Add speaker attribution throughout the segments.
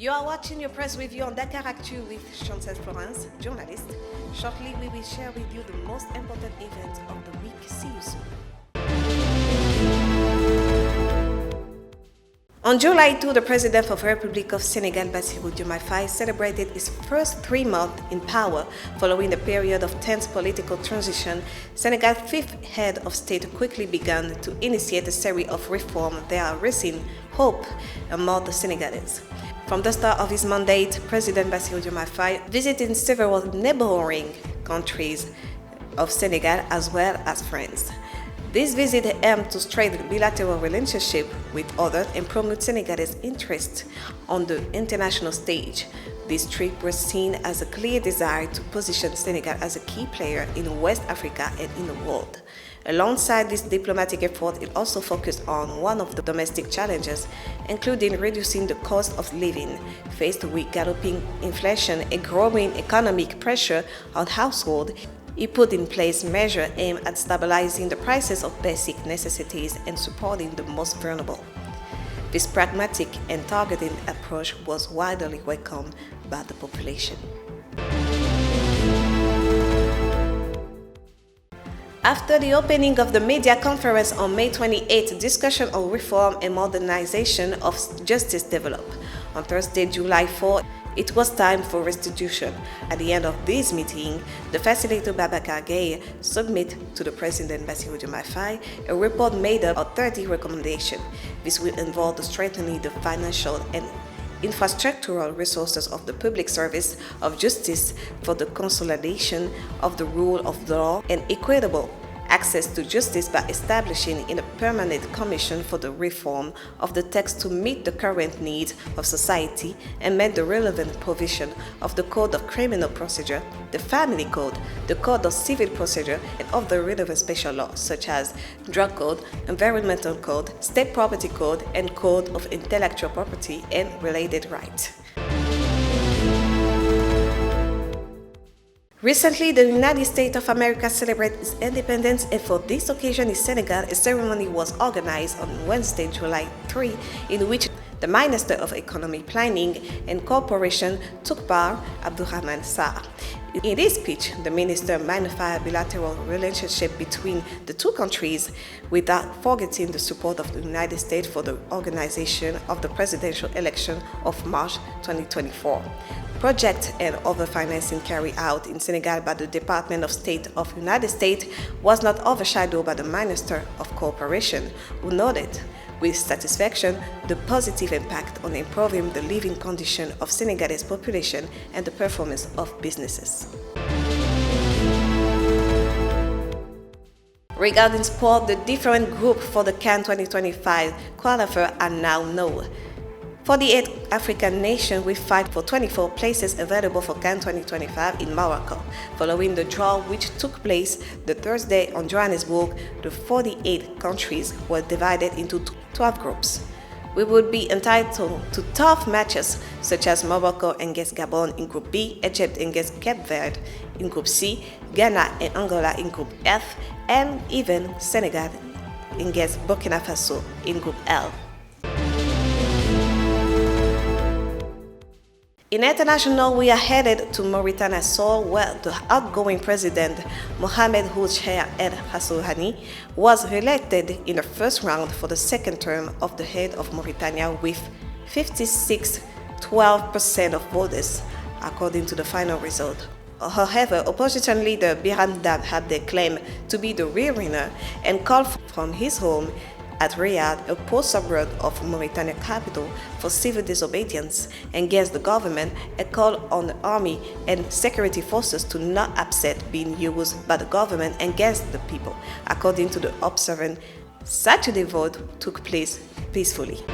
Speaker 1: You are watching your press review on Dakaractu with Florence, journalist. Shortly, we will share with you the most important events of the week. See you soon. On July 2, the President of the Republic of Senegal, Bassirou Diomaye Faye, celebrated his first 3 months in power following a period of tense political transition. Senegal's fifth head of state quickly began to initiate a series of reforms that are raising hope among the Senegalese. From the start of his mandate, President Bassirou Diomaye Faye visited several neighboring countries of Senegal as well as France. This visit aimed to strengthen bilateral relationship with others and promote Senegalese interests on the international stage. This trip was seen as a clear desire to position Senegal as a key player in West Africa and in the world. Alongside this diplomatic effort, it also focused on one of the domestic challenges, including reducing the cost of living. Faced with galloping inflation and growing economic pressure on households, he put in place measures aimed at stabilizing the prices of basic necessities and supporting the most vulnerable. This pragmatic and targeted approach was widely welcomed by the population. After the opening of the media conference on May 28, discussion on reform and modernization of justice developed. On Thursday, July 4, it was time for restitution. At the end of this meeting, the facilitator Babacar Gaye submitted to the President Bassirou Diomaye Faye a report made up of 30 recommendations. This will involve strengthening the financial and infrastructural resources of the public service of justice for the consolidation of the rule of law and equitable access to justice by establishing a permanent commission for the reform of the text to meet the current needs of society and amend the relevant provision of the Code of Criminal Procedure, the Family Code, the Code of Civil Procedure, and of the relevant special laws such as Drug Code, Environmental Code, State Property Code, and Code of Intellectual Property and related rights. Recently, the United States of America celebrated its independence, and for this occasion in Senegal, a ceremony was organized on Wednesday, July 3, in which the Minister of Economic Planning and Cooperation took part, Abdourahmane Sarr. In his speech, the minister magnified bilateral relationship between the two countries without forgetting the support of the United States for the organization of the presidential election of March 2024. Project and other financing carried out in Senegal by the Department of State of the United States was not overshadowed by the Minister of Cooperation, who noted with satisfaction the positive impact on improving the living condition of Senegalese population and the performance of businesses. Regarding sport, the different groups for the CAN 2025 qualifiers are now known. 48 African nations will fight for 24 places available for CAN 2025 in Morocco. Following the draw which took place the Thursday on Johannesburg, the 48 countries were divided into 12 groups. We would be entitled to tough matches such as Morocco against Gabon in Group B, Egypt against Cape Verde in Group C, Ghana and Angola in Group F, and even Senegal against Burkina Faso in Group L. In international, we are headed to Mauritania, where the outgoing president, Mohamed Ould El Ghazouani, was elected in the first round for the second term of the head of Mauritania with 56.12% of voters, according to the final result. However, opposition leader Biram Dam had claimed to be the real winner and called from his home at Riyadh, a poor suburb of Mauritania capital, for civil disobedience against the government, and called on the army and security forces to not accept being used by the government against the people. According to the observant, Saturday vote took place peacefully.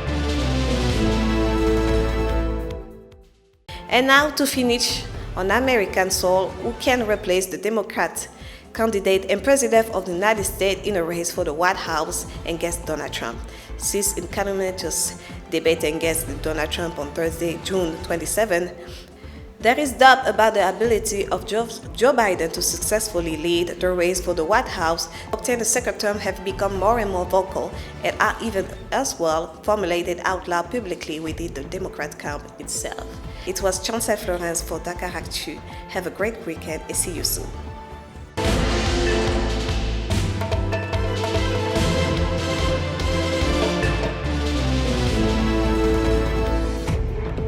Speaker 1: And now to finish on American soil, who can replace the Democrat candidate and president of the United States in a race for the White House against Donald Trump. Since in just debate against Donald Trump on Thursday, June 27, There is doubt about the ability of Joe Biden to successfully lead the race for the White House. Obtain a second term have become more and more vocal and are even as well formulated out loud publicly within the Democrat camp itself. It was Chancellor Florence for Dakaractu. Have a great weekend and see you soon.